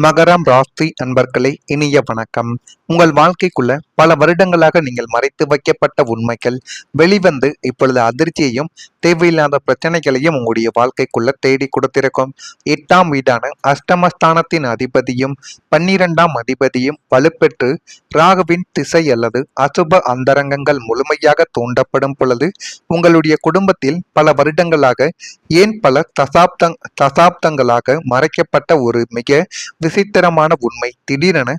மகரம் ராசி அன்பர்களே, இனிய வணக்கம். உங்கள் வாழ்க்கைக்குள்ள பல வருடங்களாக நீங்கள் மறைத்து வைக்கப்பட்ட உண்மைகள் வெளிவந்து இப்பொழுது அதிர்ச்சியையும் தேவையில்லாத பிரச்சனைகளையும் உங்களுடைய வாழ்க்கைக்குள்ள தேடி கொடுத்திருக்கும். 8ஆம் வீடான அஷ்டமஸ்தானத்தின் அதிபதியும் 12ஆம் அதிபதியும் வலுப்பெற்று ராகுவின் திசை அல்லது அசுப அந்தரங்கங்கள் முழுமையாக தூண்டப்படும் பொழுது உங்களுடைய குடும்பத்தில் பல வருடங்களாக ஏன் பல தசாப்தங்களாக மறைக்கப்பட்ட ஒரு மிக விசித்திரமான உண்மை திடீரென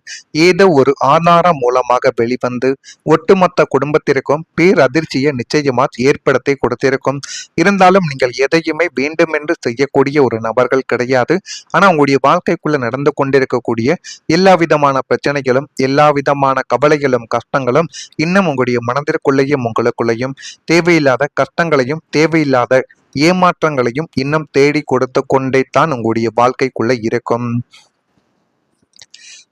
ஏதோ ஒரு ஆதாரம் மூலமாக வெளிவந்து ஒட்டுமொத்த குடும்பத்திற்கும் பேரதிர்ச்சியை நிச்சயமா ஏற்படுத்தி கொடுத்திருக்கும். இருந்தாலும் நீங்கள் எதையுமே வேண்டுமென்று செய்யக்கூடிய ஒரு நபர்கள் கிடையாது. ஆனா உங்களுடைய வாழ்க்கைக்குள்ள நடந்து கொண்டிருக்கக்கூடிய எல்லா விதமான பிரச்சனைகளும் எல்லா விதமான கவலைகளும் கஷ்டங்களும் இன்னும் உங்களுடைய மனதிற்குள்ளேயும் உங்களுக்குள்ளேயும் தேவையில்லாத கஷ்டங்களையும் தேவையில்லாத ஏமாற்றங்களையும் இன்னும் தேடி கொடுத்து கொண்டே தான் உங்களுடைய வாழ்க்கைக்குள்ள இருக்கும்.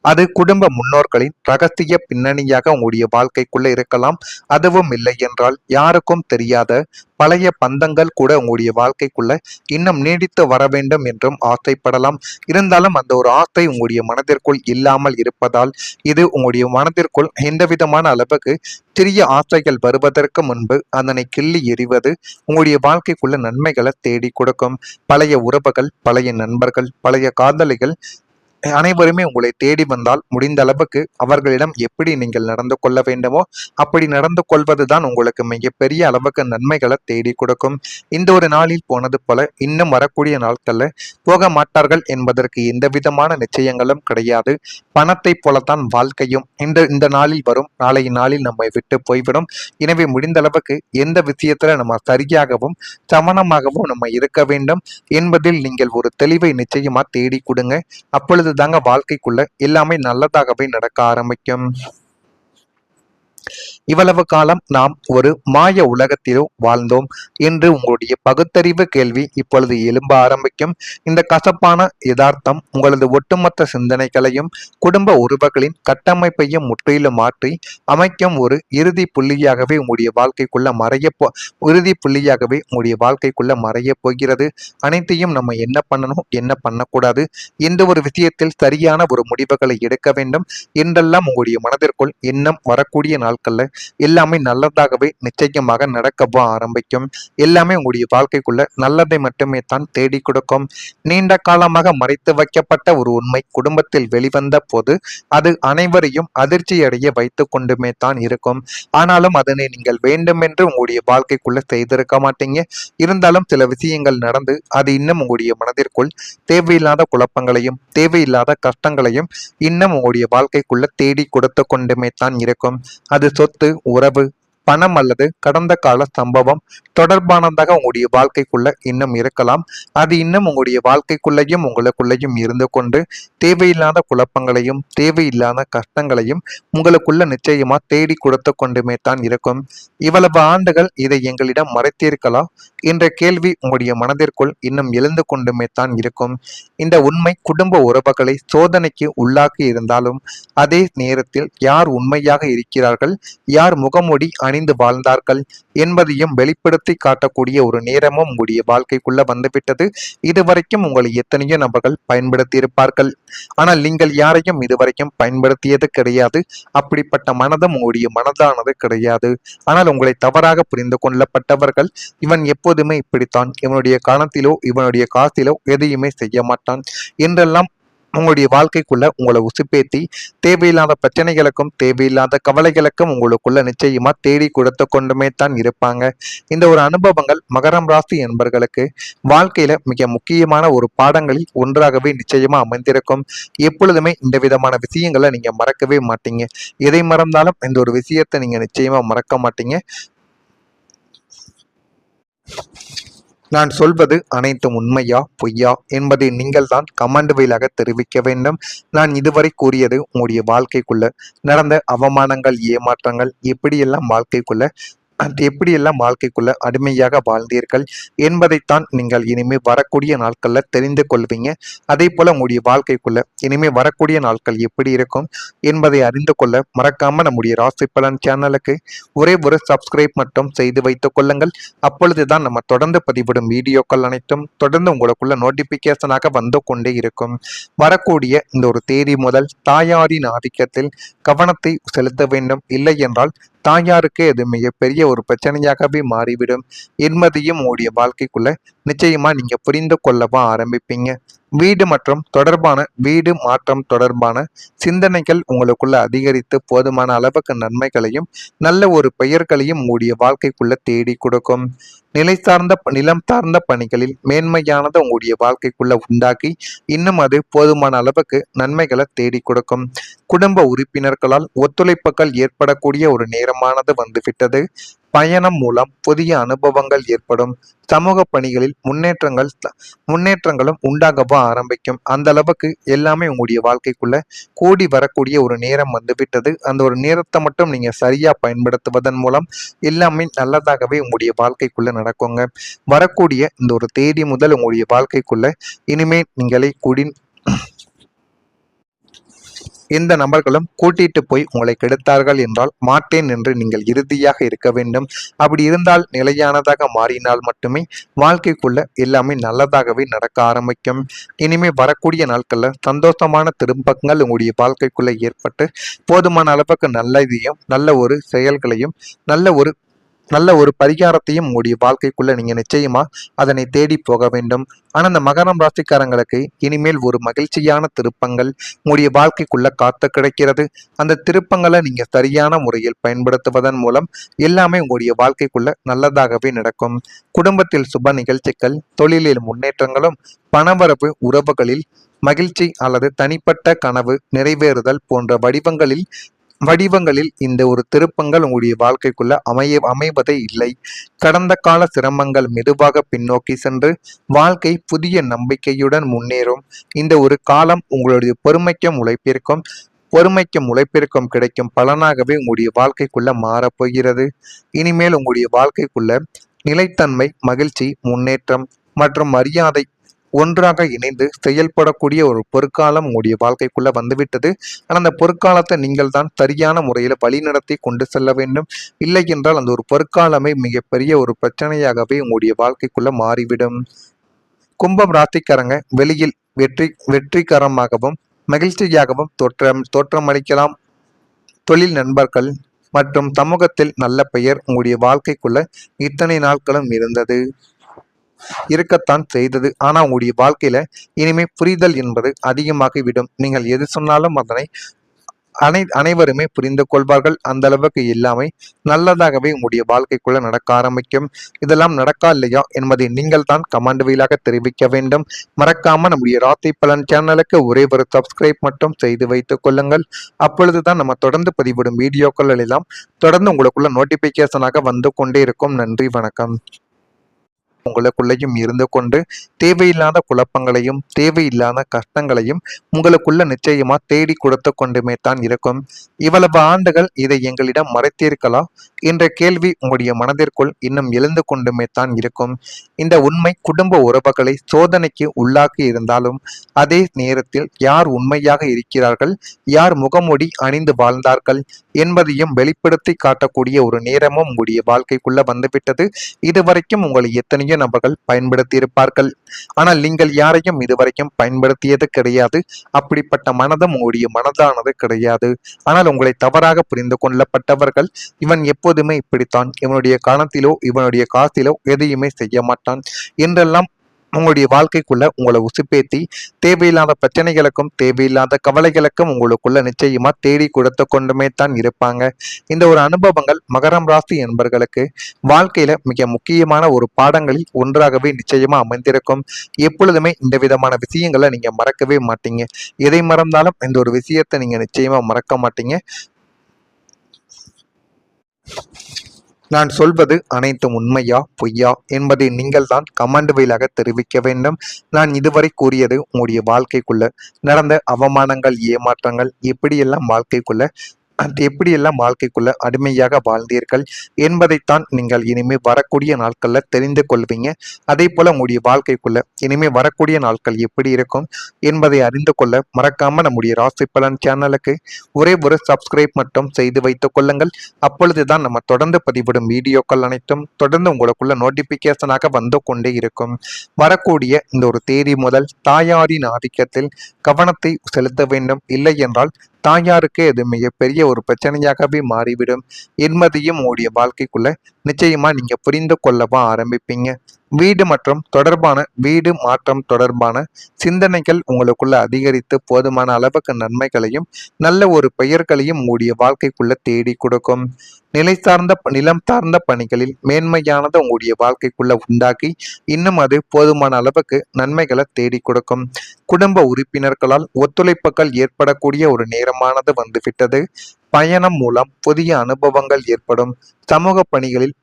அது குடும்ப முன்னோர்களின் ரகசிய பின்னணியாக உங்களுடைய வாழ்க்கைக்குள்ள இருக்கலாம். அதுவும் இல்லை என்றால் யாருக்கும் தெரியாத பழைய பந்தங்கள் கூட உங்களுடைய வாழ்க்கைக்குள்ள இன்னும் நீடித்து வர வேண்டும் என்றும் ஆசைப்படலாம். இருந்தாலும் அந்த ஒரு ஆசை உங்களுடைய மனதிற்குள் இல்லாமல் இருப்பதால் இது உங்களுடைய மனதிற்குள் எந்த விதமான அளவுக்கு சிறிய ஆசைகள் வருவதற்கு முன்பு அதனை கிள்ளி எறிவது உங்களுடைய வாழ்க்கைக்குள்ள நன்மைகளை தேடி கொடுக்கும். பழைய உறவுகள், பழைய நண்பர்கள், பழைய காதலிகள் அனைவருமே உங்களை தேடி வந்தால் முடிந்த அளவுக்கு அவர்களிடம் எப்படி நீங்கள் நடந்து கொள்ள வேண்டுமோ அப்படி நடந்து கொள்வதுதான் உங்களுக்கு மிகப்பெரிய அளவுக்கு நன்மைகளை தேடி கொடுக்கும். இந்த ஒரு நாளில் போனது போல இன்னும் வரக்கூடிய நாட்கள்ல போக மாட்டார்கள் என்பதற்கு எந்த விதமான நிச்சயங்களும் கிடையாது. பணத்தை போலத்தான் வாழ்க்கையும் இந்த நாளில் வரும், நாளைய நாளில் நம்மை விட்டு போய்விடும். எனவே முடிந்த அளவுக்கு எந்த விஷயத்துல நம்ம சரியாகவும் சமணமாகவும் நம்ம இருக்க வேண்டும் என்பதில் நீங்கள் ஒரு தெளிவை நிச்சயமா தேடி கொடுங்க. அப்பொழுது தாங்க வாழ்க்கைக்குள்ள எல்லாமே நல்லதாகவே நடக்க ஆரம்பிக்கும். இவ்வளவு காலம் நாம் ஒரு மாய உலகத்திலோ வாழ்ந்தோம் என்று உங்களுடைய பகுத்தறிவு கேள்வி இப்பொழுது எழும்ப ஆரம்பிக்கும். இந்த கசப்பான யதார்த்தம் உங்களது ஒட்டுமொத்த சிந்தனைகளையும் குடும்ப உறவுகளின் கட்டமைப்பையும் முற்றிலும் மாற்றி அமைக்கும் ஒரு இறுதி புள்ளியாகவே உங்களுடைய வாழ்க்கைக்குள்ள மறைய போகிறது. அனைத்தையும் நம்ம என்ன பண்ணணும், என்ன பண்ணக்கூடாது, எந்த ஒரு விஷயத்தில் சரியான ஒரு முடிவுகளை எடுக்க வேண்டும் என்றெல்லாம் உங்களுடைய மனதிற்குள் எண்ணம் வரக்கூடிய நாட்கள்ல எல்லாமே நல்லதாகவே நிச்சயமாக நடக்கவும் ஆரம்பிக்கும். எல்லாமே உங்களுடைய வாழ்க்கைக்குள்ள நல்லதை மட்டுமே தான் தேடி கொடுக்கும். நீண்ட காலமாக மறைத்து வைக்கப்பட்ட ஒரு உண்மை குடும்பத்தில் வெளிவந்த போது அது அனைவரையும் அதிர்ச்சி அடைய வைத்து கொண்டுமே தான் இருக்கும். ஆனாலும் அதனை நீங்கள் வேண்டுமென்று உங்களுடைய வாழ்க்கைக்குள்ள செய்திருக்க மாட்டீங்க. இருந்தாலும் சில விஷயங்கள் நடந்து அது இன்னும் உங்களுடைய மனதிற்குள் தேவையில்லாத குழப்பங்களையும் தேவையில்லாத கஷ்டங்களையும் இன்னும் உங்களுடைய வாழ்க்கைக்குள்ள தேடி கொடுத்து கொண்டுமே தான் இருக்கும். அது சொத்து, உறவு, பணம் அல்லது கடந்த கால சம்பவம் தொடர்பானதாக உங்களுடைய வாழ்க்கைக்குள்ள இன்னும் இருக்கலாம். அது இன்னும் உங்களுடைய வாழ்க்கைக்குள்ளேயும் உங்களுக்குள்ளேயும் இருந்து கொண்டு தேவையில்லாத குழப்பங்களையும் தேவையில்லாத கஷ்டங்களையும் உங்களுக்குள்ள நிச்சயமா தேடி கொடுத்து கொண்டுமே தான் இருக்கும். இவ்வளவு ஆண்டுகள் இதை எங்களிடம் மறைத்தீர்களா என்ற கேள்வி உங்களுடைய மனதிற்குள் இன்னும் எழுந்து கொண்டுமே தான் இருக்கும். இந்த உண்மை குடும்ப உறவுகளை சோதனைக்கு உள்ளாக்கி இருந்தாலும் அதே நேரத்தில் யார் உண்மையாக இருக்கிறார்கள், யார் முகமூடி அணிந்து வாழ்ந்தார்கள் என்பதையும் வெளிப்படுத்தி காட்டக்கூடிய ஒரு நேரமும் உங்களுடைய வாழ்க்கைக்குள்ள வந்துவிட்டது. இதுவரைக்கும் உங்களை எத்தனையோ நபர்கள் பயன்படுத்தி இருப்பார்கள். ஆனால் நீங்கள் யாரையும் இதுவரைக்கும் பயன்படுத்தியது கிடையாது. அப்படிப்பட்ட மனதும் உங்களுடைய மனதானது கிடையாது. ஆனால் உங்களை தவறாக புரிந்து கொள்ளப்பட்டவர்கள், இவன் எப்போதுமே இப்படித்தான், இவனுடைய காலத்திலோ இவனுடைய காசிலோ எதையுமே செய்ய மாட்டான் என்றெல்லாம் உங்களுடைய வாழ்க்கைக்குள்ள உங்களை உசுப்பேத்தி தேவையில்லாத பிரச்சனைகளுக்கும் தேவையில்லாத கவலைகளுக்கும் உங்களுக்குள்ள நிச்சயமா தேடி கொடுத்து கொண்டுமே தான் இருப்பாங்க. இந்த ஒரு அனுபவங்கள் மகரம் ராசி என்பர்களுக்கு வாழ்க்கையில மிக முக்கியமான ஒரு பாடங்களில் ஒன்றாகவே நிச்சயமா அமைந்திருக்கும். எப்பொழுதுமே இந்த விதமான விஷயங்களை நீங்க மறக்கவே மாட்டீங்க. எதை மறந்தாலும் இந்த ஒரு விஷயத்தை நீங்க நிச்சயமா மறக்க மாட்டீங்க. நான் சொல்வது அனைத்தும் உண்மையா பொய்யா என்பதை நீங்கள் தான் கமெண்ட் வழியாக தெரிவிக்க வேண்டும். நான் இதுவரை கூறியது உங்களுடைய வாழ்க்கைக்குள்ள நடந்த அவமானங்கள், ஏமாற்றங்கள், எப்படியெல்லாம் வாழ்க்கைக்குள்ள அது எப்படியெல்லாம் வாழ்க்கைக்குள்ள அடிமையாக வாழ்ந்தீர்கள் என்பதைத்தான் நீங்கள் இனிமே வரக்கூடிய நாட்கள்ல தெரிந்து கொள்வீங்க. அதே போல உங்களுடைய வாழ்க்கைக்குள்ள இனிமே வரக்கூடிய நாட்கள் எப்படி இருக்கும் என்பதை அறிந்து கொள்ள மறக்காம நம்முடைய ராசி பலன் சேனலுக்கு ஒரே ஒரு சப்ஸ்கிரைப் மட்டும் செய்து வைத்துக் கொள்ளுங்கள். அப்பொழுதுதான் நம்ம தொடர்ந்து பதிவிடும் வீடியோக்கள் அனைத்தும் தொடர்ந்து உங்களுக்குள்ள நோட்டிபிகேஷனாக வந்து கொண்டே இருக்கும். வரக்கூடிய இந்த ஒரு தேதி முதல் தாயாரின் ஆதிக்கத்தில் கவனத்தை செலுத்த வேண்டும். இல்லை என்றால் தாயாருக்கு அது மிகப்பெரிய ஒரு பிரச்சனையாகவே மாறிவிடும் என்பதையும் உங்களுடைய வாழ்க்கைக்குள்ள நிச்சயமா நீங்க புரிந்து கொள்ளவா ஆரம்பிப்பீங்க. வீடு மாற்றம் தொடர்பான சிந்தனைகள் உங்களுக்குள்ள அதிகரித்து போதுமான அளவுக்கு நன்மைகளையும் நல்ல ஒரு பெயர்களையும் உங்களுடைய வாழ்க்கைக்குள்ள தேடி கொடுக்கும். நிலம் சார்ந்த பணிகளில் மேன்மையானதை உங்களுடைய வாழ்க்கைக்குள்ள உண்டாக்கி இன்னும் அது போதுமான அளவுக்கு நன்மைகளை தேடி கொடுக்கும். குடும்ப உறுப்பினர்களால் ஒத்துழைப்புகள் ஏற்படக்கூடிய ஒரு நேரமானது வந்துவிட்டது. பயணம் மூலம் புதிய அனுபவங்கள் ஏற்படும். சமூக பணிகளில் முன்னேற்றங்களும் உண்டாகவா ஆரம்பிக்கும். அந்த அளவுக்கு எல்லாமே உங்களுடைய வாழ்க்கைக்குள்ள கூடி வரக்கூடிய ஒரு நேரம் வந்துவிட்டது. அந்த ஒரு நேரத்தை மட்டும் நீங்க சரியா பயன்படுத்துவதன் மூலம் எல்லாமே நல்லதாகவே உங்களுடைய வாழ்க்கைக்குள்ள நடக்குங்க. வரக்கூடிய இந்த ஒரு தேதி முதல் உங்களுடைய வாழ்க்கைக்குள்ள இனிமே நீங்களே இந்த நபர்களும் கூட்டிட்டு போய் உங்களை கெடுத்தார்கள் என்றால் மாட்டேன் என்று நீங்கள் இறுதியாக இருக்க வேண்டும். அப்படி இருந்தால் நிலையானதாக மாறினால் மட்டுமே வாழ்க்கைக்குள்ள எல்லாமே நல்லதாகவே நடக்க ஆரம்பிக்கும். இனிமே வரக்கூடிய நாட்கள்ல சந்தோஷமான திருப்பங்கள் உங்களுடைய வாழ்க்கைக்குள்ள ஏற்பட்டு போதுமான அளவுக்கு நல்லதையும் நல்ல ஒரு செயல்களையும் நல்ல ஒரு பரிகாரத்தையும் உங்களுடைய வாழ்க்கைக்குள்ள நீங்க நிச்சயமா அதனை தேடி போக வேண்டும். ஆனா இந்த மகரம் ராசிக்காரங்களுக்கு இனிமேல் ஒரு மகிழ்ச்சியான திருப்பங்கள் உங்களுடைய வாழ்க்கைக்குள்ள காத்து கிடைக்கிறது. அந்த திருப்பங்களை நீங்க சரியான முறையில் பயன்படுத்துவதன் மூலம் எல்லாமே உங்களுடைய வாழ்க்கைக்குள்ள நல்லதாகவே நடக்கும். குடும்பத்தில் சுப நிகழ்ச்சிகள், தொழிலில் முன்னேற்றங்களும், பணவரவு, உறவுகளில் மகிழ்ச்சி அல்லது தனிப்பட்ட கனவு நிறைவேறுதல் போன்ற வடிவங்களில் இந்த ஒரு திருப்பங்கள் உங்களுடைய வாழ்க்கைக்குள்ள அமைவதே இல்லை. கடந்த கால சிரமங்கள் மெதுவாக பின்னோக்கி சென்று வாழ்க்கை புதிய நம்பிக்கையுடன் முன்னேறும். இந்த ஒரு காலம் உங்களுடைய பொறுமைக்கும் உழைப்பிற்கும் கிடைக்கும் பலனாகவே உங்களுடைய வாழ்க்கைக்குள்ள மாறப்போகிறது. இனிமேல் உங்களுடைய வாழ்க்கைக்குள்ள நிலைத்தன்மை, மகிழ்ச்சி, முன்னேற்றம் மற்றும் மரியாதை ஒன்றாக இணைந்து செயல்படக்கூடிய ஒரு பொற்காலம் உங்களுடைய வாழ்க்கைக்குள்ள வந்துவிட்டது. ஆனால் அந்த பொற்காலத்தை நீங்கள் தான் சரியான முறையில் வழிநடத்தி கொண்டு செல்ல வேண்டும். இல்லை என்றால் அந்த ஒரு பொற்காலமே மிகப்பெரிய ஒரு பிரச்சனையாகவே உங்களுடைய வாழ்க்கைக்குள்ள மாறிவிடும். கும்பம் ராசிக்காரங்க வெளியில் வெற்றிகரமாகவும் மகிழ்ச்சியாகவும் தோற்றமளிக்கலாம். தொழில் நண்பர்கள் மற்றும் சமூகத்தில் நல்ல பெயர் உங்களுடைய வாழ்க்கைக்குள்ள இத்தனை நாட்களும் இருக்கத்தான் செய்தது. ஆனா உங்களுடைய வாழ்க்கையில இனிமே புரிதல் என்பது அதிகமாகிவிடும். நீங்கள் எது சொன்னாலும் அதனை அனைவருமே புரிந்து கொள்வார்கள். அந்த அளவுக்கு எல்லாமே நல்லதாகவே உங்களுடைய வாழ்க்கைக்குள்ள நடக்க ஆரம்பிக்கும். இதெல்லாம் நடக்கா இல்லையா என்பதை நீங்கள் தான் கமெண்ட் வழியாக தெரிவிக்க வேண்டும். மறக்காம நம்முடைய ராசி பலன் சேனலுக்கு ஒரே ஒரு சப்ஸ்கிரைப் மட்டும் செய்து வைத்துக் கொள்ளுங்கள். அப்பொழுதுதான் நம்ம தொடர்ந்து பதிவிடும் வீடியோக்கள் எல்லாம் தொடர்ந்து உங்களுக்குள்ள நோட்டிபிகேஷனாக வந்து கொண்டே இருக்கும். நன்றி, வணக்கம். உங்களுக்குள்ளேயும் இருந்து கொண்டு தேவையில்லாத குழப்பங்களையும் தேவையில்லாத கஷ்டங்களையும் உங்களுக்குள்ள நிச்சயமா தேடி கொடுத்து கொண்டுமே தான் இருக்கும். இவ்வளவு ஆண்டுகள் இதை எங்களிடம் மறைத்தீர்களா என்ற கேள்வி உங்களுடைய மனதிற்குள் இன்னும் எழுந்து கொண்டுமே தான் இருக்கும். இந்த உண்மை குடும்ப உறவுகளை சோதனைக்கு உள்ளாக்கி இருந்தாலும் அதே நேரத்தில் யார் உண்மையாக இருக்கிறார்கள், யார் முகமூடி அணிந்து வாழ்ந்தார்கள் என்பதையும் வெளிப்படுத்தி காட்டக்கூடிய ஒரு நேரமும் உங்களுடைய வாழ்க்கைக்குள்ள வந்துவிட்டது. இதுவரைக்கும் உங்களை எத்தனையோ நபர்கள் பயன்படுத்தி இருப்பார்கள். ஆனால் நீங்கள் யாரையும் இதுவரைக்கும் பயன்படுத்தியது கிடையாது. அப்படிப்பட்ட மனதும் உங்களுடைய மனதானது கிடையாது. ஆனால் உங்களை தவறாக புரிந்து கொள்ளப்பட்டவர்கள், இவன் எப்போதுமே இப்படித்தான், இவனுடைய காலத்திலோ இவனுடைய காசிலோ எதையுமே செய்ய மாட்டான் என்றெல்லாம் உங்களுடைய வாழ்க்கைக்குள்ள உங்களை உசுப்பேத்தி தேவையில்லாத பிரச்சனைகளுக்கும் தேவையில்லாத கவலைகளுக்கும் உங்களுக்குள்ள நிச்சயமா தேடி கொடுத்து கொண்டுமே தான் இருப்பாங்க. இந்த ஒரு அனுபவங்கள் மகரம் ராசி என்பவர்களுக்கு வாழ்க்கையில மிக முக்கியமான ஒரு பாடங்களில் ஒன்றாகவே நிச்சயமா அமைந்திருக்கும். எப்பொழுதுமே இந்த விதமான விஷயங்களை நீங்க மறக்கவே மாட்டீங்க. எதை மறந்தாலும் இந்த ஒரு விஷயத்தை நீங்க நிச்சயமா மறக்க மாட்டீங்க. நான் சொல்வது அனைத்தும் உண்மையா பொய்யா என்பதை நீங்கள் தான் கமெண்ட் வழியாக தெரிவிக்க வேண்டும். நான் இதுவரை கூறியது உங்களுடைய வாழ்க்கைக்குள்ள நடந்த அவமானங்கள், ஏமாற்றங்கள், எப்படியெல்லாம் வாழ்க்கைக்குள்ள அது எப்படியெல்லாம் வாழ்க்கைக்குள்ள அடிமையாக வாழ்ந்தீர்கள் என்பதைத்தான் நீங்கள் இனிமே வரக்கூடிய நாட்கள்ல தெரிந்து கொள்வீங்க. அதே போல உங்களுடைய வாழ்க்கைக்குள்ள இனிமே வரக்கூடிய நாட்கள் எப்படி இருக்கும் என்பதை அறிந்து கொள்ள மறக்காம நம்முடைய ராசி பலன் சேனலுக்கு ஒரே ஒரு சப்ஸ்கிரைப் மட்டும் செய்து வைத்துக் கொள்ளுங்கள். அப்பொழுதுதான் நம்ம தொடர்ந்து பதிவிடும் வீடியோக்கள் அனைத்தும் தொடர்ந்து உங்களுக்குள்ள நோட்டிபிகேஷனாக வந்து கொண்டே இருக்கும். வரக்கூடிய இந்த ஒரு தேதி முதல் தாயாரின் ஆதிக்கத்தில் கவனத்தை செலுத்த வேண்டும். இல்லை என்றால் தாயாருக்கு இது மிகப்பெரிய ஒரு பிரச்சனையாகவே மாறிவிடும் என்பதையும் உங்களுடைய வாழ்க்கைக்குள்ள நிச்சயமா நீங்க புரிந்து கொள்ளவா ஆரம்பிப்பீங்க. வீடு மாற்றம் தொடர்பான சிந்தனைகள் உங்களுக்குள்ள அதிகரித்து போதுமான அளவுக்கு நன்மைகளையும் நல்ல ஒரு பெயர்களையும் உங்களுடைய வாழ்க்கைக்குள்ள தேடி கொடுக்கும். நிலம் சார்ந்த பணிகளில் மேன்மையானதை உங்களுடைய வாழ்க்கைக்குள்ள உண்டாக்கி இன்னும் அது போதுமான அளவுக்கு நன்மைகளை தேடி கொடுக்கும். குடும்ப உறுப்பினர்களால் ஒத்துழைப்புகள் ஏற்படக்கூடிய ஒரு நேரமானது வந்துவிட்டது. பயணம் மூலம் புதிய அனுபவங்கள் ஏற்படும். சமூக பணிகளில்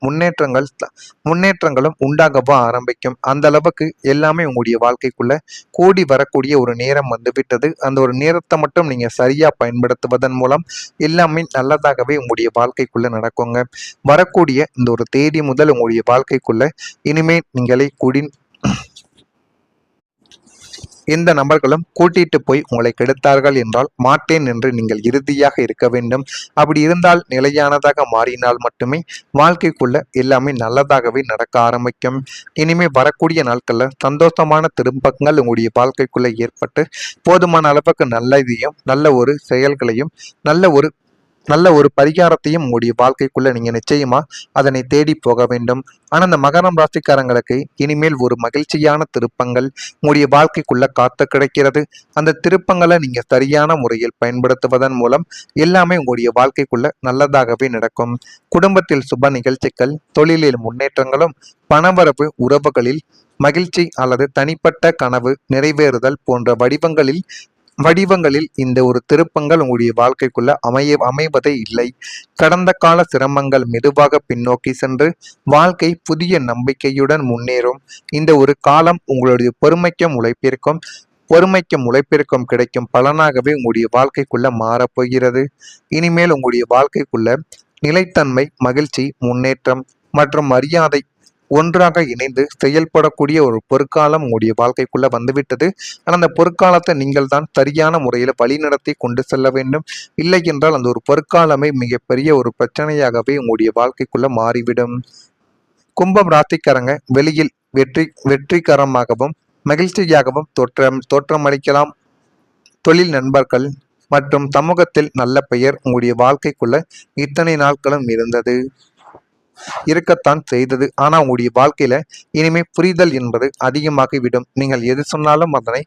முன்னேற்றங்களும் உண்டாகவா ஆரம்பிக்கும். அந்த அளவுக்கு எல்லாமே உங்களுடைய வாழ்க்கைக்குள்ள கூடி வரக்கூடிய ஒரு நேரம் வந்துவிட்டது. அந்த ஒரு நேரத்தை மட்டும் நீங்க சரியா பயன்படுத்துவதன் மூலம் எல்லாமே நல்லதாகவே உங்களுடைய வாழ்க்கைக்குள்ள நடக்குங்க. வரக்கூடிய இந்த ஒரு தேதி முதல் உங்களுடைய வாழ்க்கைக்குள்ள இனிமே நீங்களே இந்த நபர்களும் கூட்டிட்டு போய் உங்களை கெடுத்தார்கள் என்றால் மாட்டேன் என்று நீங்கள் இறுதியாக இருக்க வேண்டும். அப்படி இருந்தால் நிலையானதாக மாறினால் மட்டுமே வாழ்க்கைக்குள்ள எல்லாமே நல்லதாகவே நடக்க ஆரம்பிக்கும். இனிமே வரக்கூடிய நாட்கள்ல சந்தோஷமான திருப்பங்கள் உங்களுடைய வாழ்க்கைக்குள்ள ஏற்பட்டு போதுமான அளவுக்கு நல்ல இதையும் நல்ல ஒரு செயல்களையும் நல்ல ஒரு பரிகாரத்தையும் உங்களுடைய வாழ்க்கைக்குள்ள நீங்க நிச்சயமா அதனை தேடி போக வேண்டும். ஆனா அந்த மகரம் ராசிக்காரங்களுக்கு இனிமேல் ஒரு மகிழ்ச்சியான திருப்பங்கள் உங்களுடைய வாழ்க்கைக்குள்ள காத்து கிடைக்கிறது. அந்த திருப்பங்களை நீங்க சரியான முறையில் பயன்படுத்துவதன் மூலம் எல்லாமே உங்களுடைய வாழ்க்கைக்குள்ள நல்லதாகவே நடக்கும். குடும்பத்தில் சுப நிகழ்ச்சிகள், தொழிலில் முன்னேற்றங்களும், பணவரவு, உறவுகளில் மகிழ்ச்சி அல்லது தனிப்பட்ட கனவு நிறைவேறுதல் போன்ற வடிவங்களில் இந்த ஒரு திருப்பங்கள் உங்களுடைய வாழ்க்கைக்குள்ள அமைவதே இல்லை. கடந்த கால சிரமங்கள் மெதுவாக பின்னோக்கி சென்று வாழ்க்கை புதிய நம்பிக்கையுடன் முன்னேறும். இந்த ஒரு காலம் உங்களுடைய பொறுமைக்கும் உழைப்பிற்கும் கிடைக்கும் பலனாகவே உங்களுடைய வாழ்க்கைக்குள்ள மாறப்போகிறது. இனிமேல் உங்களுடைய வாழ்க்கைக்குள்ள நிலைத்தன்மை, மகிழ்ச்சி, முன்னேற்றம் மற்றும் மரியாதை ஒன்றாக இணைந்து செயல்படக்கூடிய ஒரு பொற்காலம் உங்களுடைய வாழ்க்கைக்குள்ள வந்துவிட்டது. ஆனால் அந்த பொற்காலத்தை நீங்கள் தான் சரியான முறையில் வழிநடத்தி கொண்டு செல்ல வேண்டும். இல்லை என்றால் அந்த ஒரு பொற்காலமே மிகப்பெரிய ஒரு பிரச்சனையாகவே உங்களுடைய வாழ்க்கைக்குள்ள மாறிவிடும். கும்பம் ராசிக்காரங்க வெளியில் வெற்றிகரமாகவும் மகிழ்ச்சியாகவும் தோற்றமளிக்கலாம். தொழில் நண்பர்கள் மற்றும் சமூகத்தில் நல்ல பெயர் உங்களுடைய வாழ்க்கைக்குள்ள இத்தனை நாட்களும் இருக்கத்தான் செய்தது. ஆனா உங்களுடைய வாழ்க்கையில இனிமே புரிதல் என்பது அதிகமாகிவிடும். நீங்கள் எது சொன்னாலும் அதனை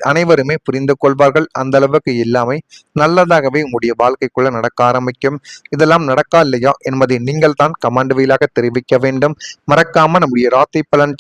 அனைவருமே புரிந்து கொள்வார்கள். அந்த அளவுக்கு எல்லாமே நல்லதாகவே உங்களுடைய வாழ்க்கைக்குள்ள நடக்க ஆரம்பிக்கும். இதெல்லாம் நடக்கா இல்லையா என்பதை நீங்கள் தான் கமெண்ட் வாயிலாக தெரிவிக்க வேண்டும். மறக்காம நம்முடைய ராசி பலன்